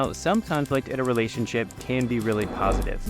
Now, some conflict in a relationship can be really positive.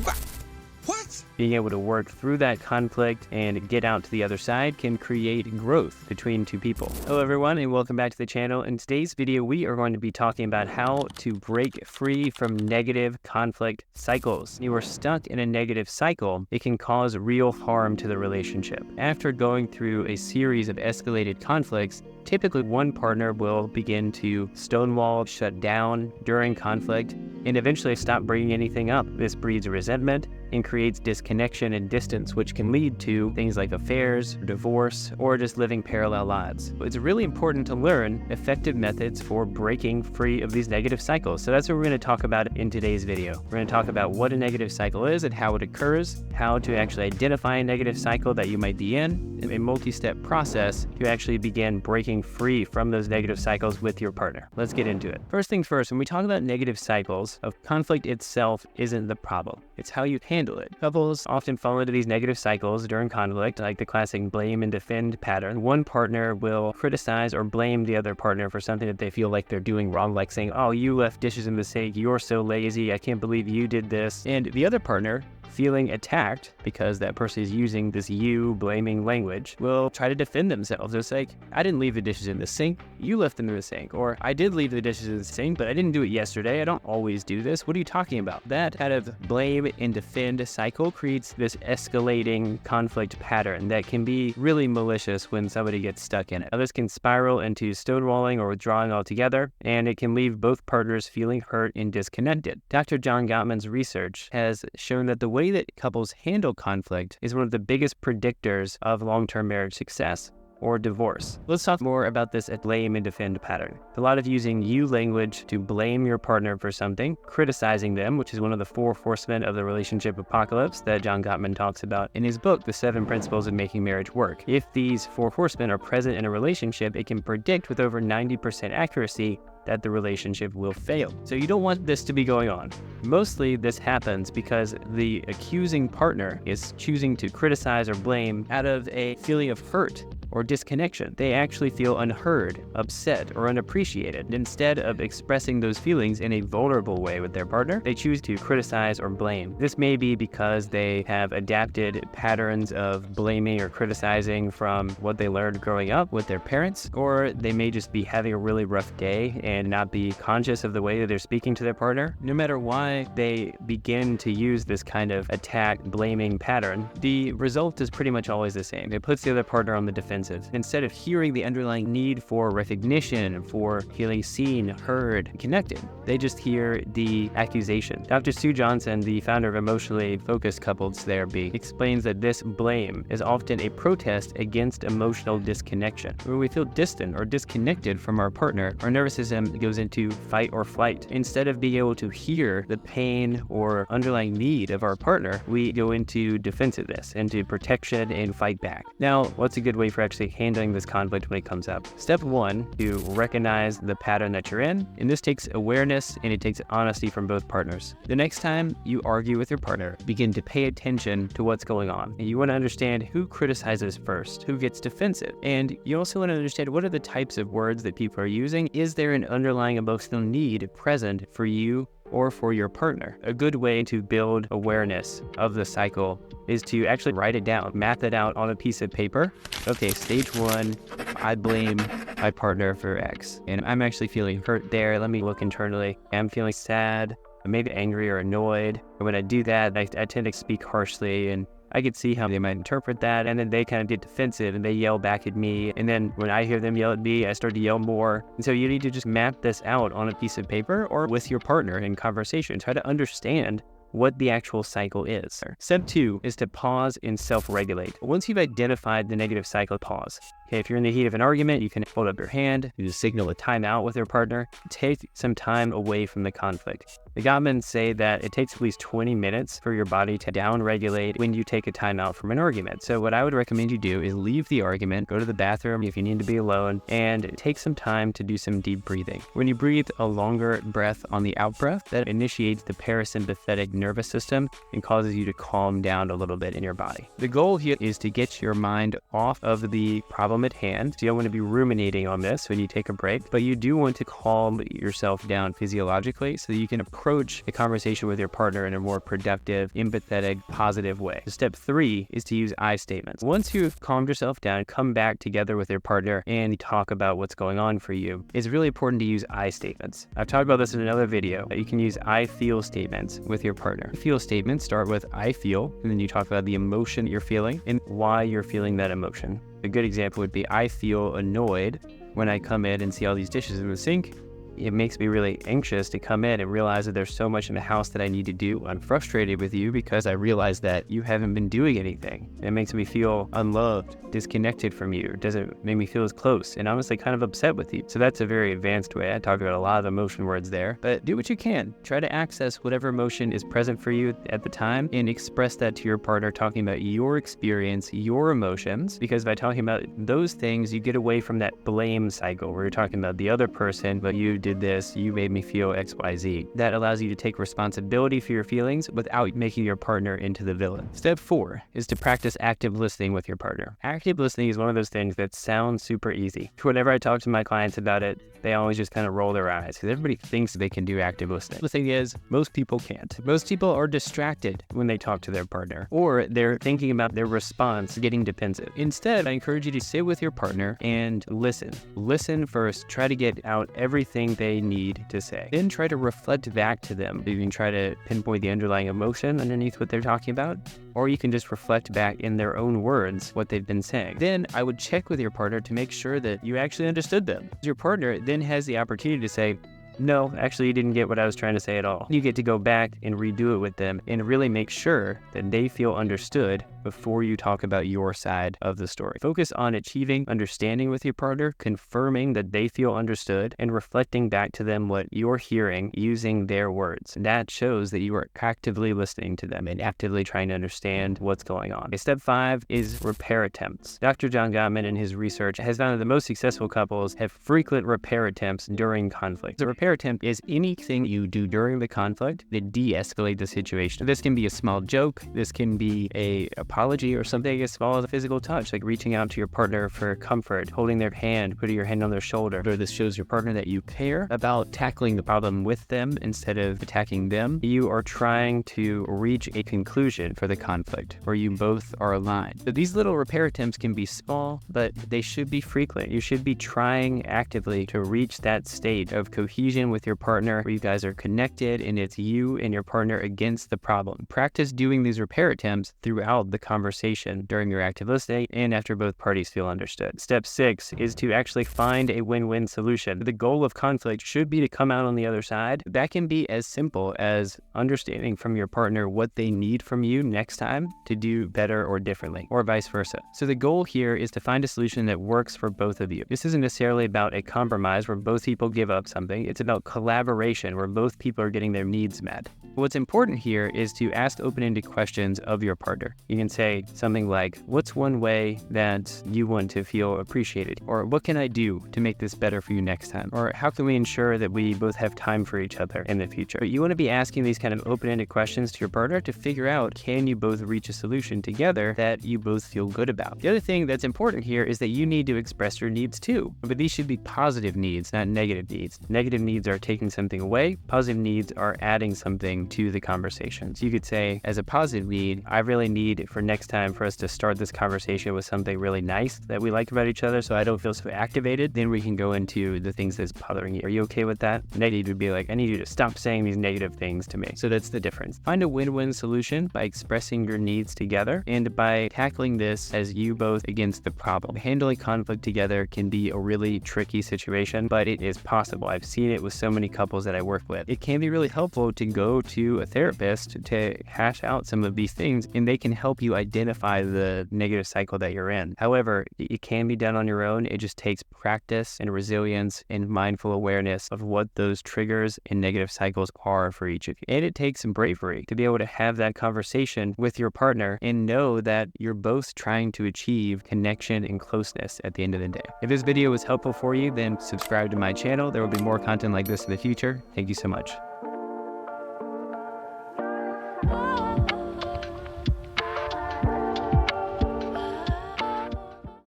What? Being able to work through that conflict and get out to the other side can create growth between two people. Hello everyone, and welcome back to the channel. In today's video, we are going to be talking about how to break free from negative conflict cycles. When you are stuck in a negative cycle, it can cause real harm to the relationship. After going through a series of escalated conflicts, typically one partner will begin to stonewall, shut down during conflict, and eventually stop bringing anything up. This breeds resentment and creates disconnection and distance, which can lead to things like affairs, divorce, or just living parallel lives. It's really important to learn effective methods for breaking free of these negative cycles. So that's what we're going to talk about in today's video. We're going to talk about what a negative cycle is and how it occurs, how to actually identify a negative cycle that you might be in, and a multi-step process to actually begin breaking free from those negative cycles with your partner. Let's get into it. First things first, when we talk about negative cycles, conflict itself isn't the problem. It's how you handle it. Couples often fall into these negative cycles during conflict, like the classic blame and defend pattern. One partner will criticize or blame the other partner for something that they feel like they're doing wrong, like saying, "Oh, you left dishes in the sink, you're so lazy, I can't believe you did this." And the other partner, feeling attacked because that person is using this you blaming language, will try to defend themselves. It's like, "I didn't leave the dishes in the sink, you left them in the sink," or "I did leave the dishes in the sink, but I didn't do it yesterday, I don't always do this, what are you talking about?" That kind of blame and defend cycle creates this escalating conflict pattern that can be really malicious when somebody gets stuck in it. Now, this can spiral into stonewalling or withdrawing altogether, and it can leave both partners feeling hurt and disconnected. Dr. John Gottman's research has shown that the way that couples handle conflict is one of the biggest predictors of long-term marriage success or divorce. Let's talk more about this blame and defend pattern. A lot of using you language to blame your partner for something, criticizing them, which is one of the 4 horsemen of the relationship apocalypse that John Gottman talks about in his book, The 7 Principles of Making Marriage Work. If these 4 horsemen are present in a relationship, it can predict with over 90% accuracy that the relationship will fail. So you don't want this to be going on. Mostly this happens because the accusing partner is choosing to criticize or blame out of a feeling of hurt or disconnection. They actually feel unheard, upset, or unappreciated. Instead of expressing those feelings in a vulnerable way with their partner, they choose to criticize or blame. This may be because they have adapted patterns of blaming or criticizing from what they learned growing up with their parents, or they may just be having a really rough day and not be conscious of the way that they're speaking to their partner. No matter why they begin to use this kind of attack, blaming pattern, the result is pretty much always the same. It puts the other partner on the defensive. Instead of hearing the underlying need for recognition, for feeling seen, heard, connected, they just hear the accusation. Dr. Sue Johnson, the founder of Emotionally Focused Couples Therapy, explains that this blame is often a protest against emotional disconnection. When we feel distant or disconnected from our partner, our nervous system goes into fight or flight. Instead of being able to hear the pain or underlying need of our partner, we go into defensiveness, into protection and fight back. Now, what's a good way for actually handling this conflict when it comes up? Step 1, to recognize the pattern that you're in, and this takes awareness and it takes honesty from both partners. The next time you argue with your partner, begin to pay attention to what's going on. And you want to understand who criticizes first, who gets defensive, and you also want to understand what are the types of words that people are using. Is there an underlying emotional need present for you or for your partner? A good way to build awareness of the cycle is to actually write it down, map it out on a piece of paper. Okay, stage 1, I blame my partner for X, and I'm actually feeling hurt there. Let me look internally. I'm feeling sad, maybe angry or annoyed. And when I do that, I tend to speak harshly, and I could see how they might interpret that, and then they kind of get defensive and they yell back at me. And then when I hear them yell at me, I start to yell more. And so you need to just map this out on a piece of paper or with your partner in conversation. Try to understand what the actual cycle is. Step 2 is to pause and self-regulate. Once you've identified the negative cycle, pause. Okay, if you're in the heat of an argument, you can hold up your hand, you just signal a timeout with your partner, take some time away from the conflict. The Gottmans say that it takes at least 20 minutes for your body to down-regulate when you take a timeout from an argument. So what I would recommend you do is leave the argument, go to the bathroom if you need to be alone, and take some time to do some deep breathing. When you breathe a longer breath on the out breath, that initiates the parasympathetic nervous system and causes you to calm down a little bit in your body. The goal here is to get your mind off of the problem at hand. So you don't want to be ruminating on this when you take a break, but you do want to calm yourself down physiologically so that you can approach a conversation with your partner in a more productive, empathetic, positive way. So step 3 is to use I statements. Once you've calmed yourself down, come back together with your partner and talk about what's going on for you. It's really important to use I statements. I've talked about this in another video. You can use I feel statements with your partner. Feel statements start with I feel, and then you talk about the emotion you're feeling and why you're feeling that emotion. A good example would be, I feel annoyed when I come in and see all these dishes in the sink. It makes me really anxious to come in and realize that there's so much in the house that I need to do. I'm frustrated with you because I realize that you haven't been doing anything. It makes me feel unloved, disconnected from you. It doesn't make me feel as close and honestly kind of upset with you. So that's a very advanced way. I talked about a lot of emotion words there, but do what you can. Try to access whatever emotion is present for you at the time and express that to your partner, talking about your experience, your emotions, because by talking about those things, you get away from that blame cycle where you're talking about the other person, but you did this, you made me feel XYZ. That allows you to take responsibility for your feelings without making your partner into the villain. Step 4 is to practice active listening with your partner. Active listening is one of those things that sounds super easy. Whenever I talk to my clients about it, they always just kind of roll their eyes because everybody thinks they can do active listening. The thing is, most people can't. Most people are distracted when they talk to their partner, or they're thinking about their response getting defensive. Instead, I encourage you to sit with your partner and listen. Listen first. Try to get out everything they need to say. Then try to reflect back to them. You can try to pinpoint the underlying emotion underneath what they're talking about, or you can just reflect back in their own words what they've been saying. Then I would check with your partner to make sure that you actually understood them. Your partner then has the opportunity to say, no, actually you didn't get what I was trying to say at all. You get to go back and redo it with them and really make sure that they feel understood before you talk about your side of the story. Focus on achieving understanding with your partner, confirming that they feel understood, and reflecting back to them what you're hearing using their words. That shows that you are actively listening to them and actively trying to understand what's going on. Okay, step 5 is repair attempts. Dr. John Gottman in his research has found that the most successful couples have frequent repair attempts during conflict. The repair attempt is anything you do during the conflict that de-escalate the situation. This can be a small joke. This can be a apology or something as small as a physical touch, like reaching out to your partner for comfort, holding their hand, putting your hand on their shoulder. Or this shows your partner that you care about tackling the problem with them instead of attacking them. You are trying to reach a conclusion for the conflict where you both are aligned. So these little repair attempts can be small, but they should be frequent. You should be trying actively to reach that state of cohesion with your partner where you guys are connected and it's you and your partner against the problem. Practice doing these repair attempts throughout the conversation during your active listening and after both parties feel understood. Step 6 is to actually find a win-win solution. The goal of conflict should be to come out on the other side. That can be as simple as understanding from your partner what they need from you next time to do better or differently, or vice versa. So the goal here is to find a solution that works for both of you. This isn't necessarily about a compromise where both people give up something. It's about collaboration where both people are getting their needs met. What's important here is to ask open-ended questions of your partner. You can say something like, what's one way that you want to feel appreciated? Or what can I do to make this better for you next time? Or how can we ensure that we both have time for each other in the future? But you want to be asking these kind of open-ended questions to your partner to figure out, can you both reach a solution together that you both feel good about? The other thing that's important here is that you need to express your needs too. But these should be positive needs, not negative needs. Negative needs are taking something away. Positive needs are adding something to the conversation. So you could say, as a positive need, I really need for next time for us to start this conversation with something really nice that we like about each other so I don't feel so activated. Then we can go into the things that's bothering you. Are you okay with that? Negative would be like, I need you to stop saying these negative things to me. So that's the difference. Find a win-win solution by expressing your needs together and by tackling this as you both against the problem. Handling conflict together can be a really tricky situation, but it is possible. I've seen it with so many couples that I work with. It can be really helpful to go to a therapist to hash out some of these things, and they can help you identify the negative cycle that you're in. However, it can be done on your own. It just takes practice and resilience and mindful awareness of what those triggers and negative cycles are for each of you. And it takes some bravery to be able to have that conversation with your partner and know that you're both trying to achieve connection and closeness at the end of the day. If this video was helpful for you, then subscribe to my channel. There will be more content like this in the future. Thank you so much.